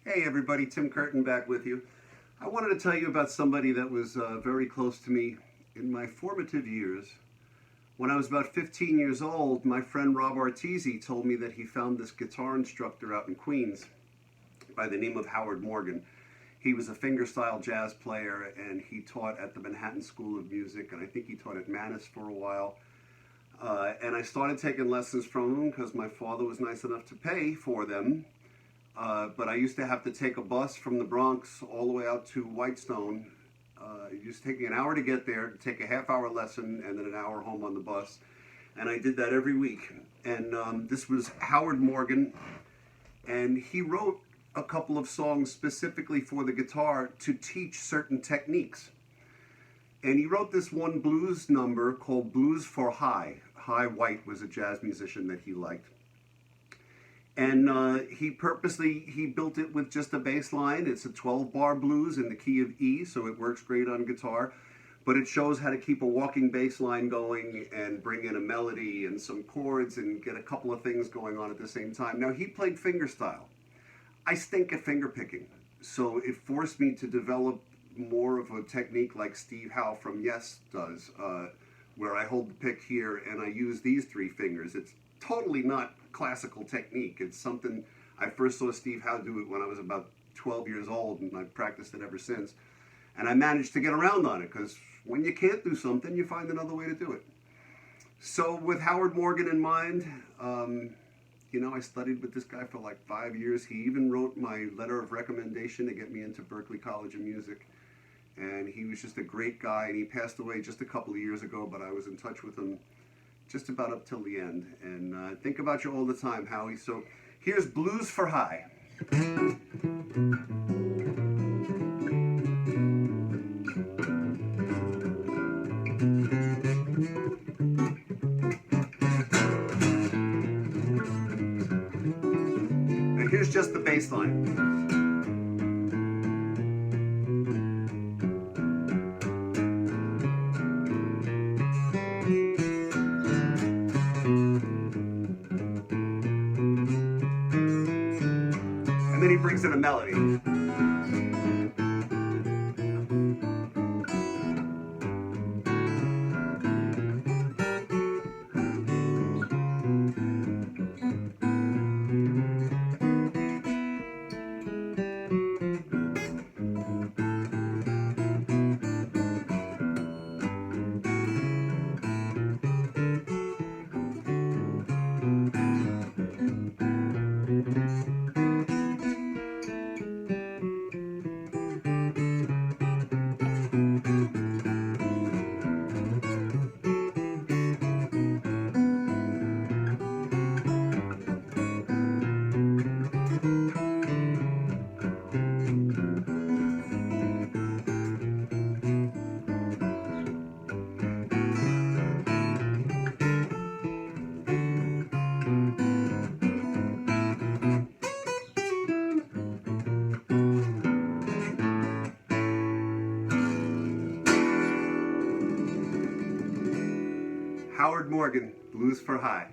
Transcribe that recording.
Hey everybody, Tim Curtin back with you. I wanted to tell you about somebody that was very close to me in my formative years. When I was about 15 years old, my friend Rob Arteezy told me that he found this guitar instructor out in Queens by the name of Howard Morgan. He was a fingerstyle jazz player and he taught at the Manhattan School of Music, and I think he taught at Mannes for a while. And I started taking lessons from him because my father was nice enough to pay for them. But I used to have to take a bus from the Bronx all the way out to Whitestone. It used to take me an hour to get there, to take a half-hour lesson, and then an hour home on the bus. And I did that every week. And this was Howard Morgan, and he wrote a couple of songs specifically for the guitar to teach certain techniques. And he wrote this one blues number called Blues for High. High White was a jazz musician that he liked. And he built it with just a bass line. It's a 12-bar blues in the key of E, so it works great on guitar. But it shows how to keep a walking bass line going and bring in a melody and some chords and get a couple of things going on at the same time. Now, he played fingerstyle. I stink at fingerpicking, so it forced me to develop more of a technique like Steve Howe from Yes does, where I hold the pick here and I use these three fingers. It's totally not classical technique. It's something I first saw Steve Howe do it when I was about 12 years old, and I've practiced it ever since. And I managed to get around on it, because when you can't do something, you find another way to do it. So with Howard Morgan in mind, I studied with this guy for like 5 years. He even wrote my letter of recommendation to get me into Berklee College of Music. And he was just a great guy, and he passed away just a couple of years ago, but I was in touch with him just about up till the end. And think about you all the time, Howie. So here's Blues for High. And here's just the bass line. And then he brings in a melody. Howard Morgan, Blues for High.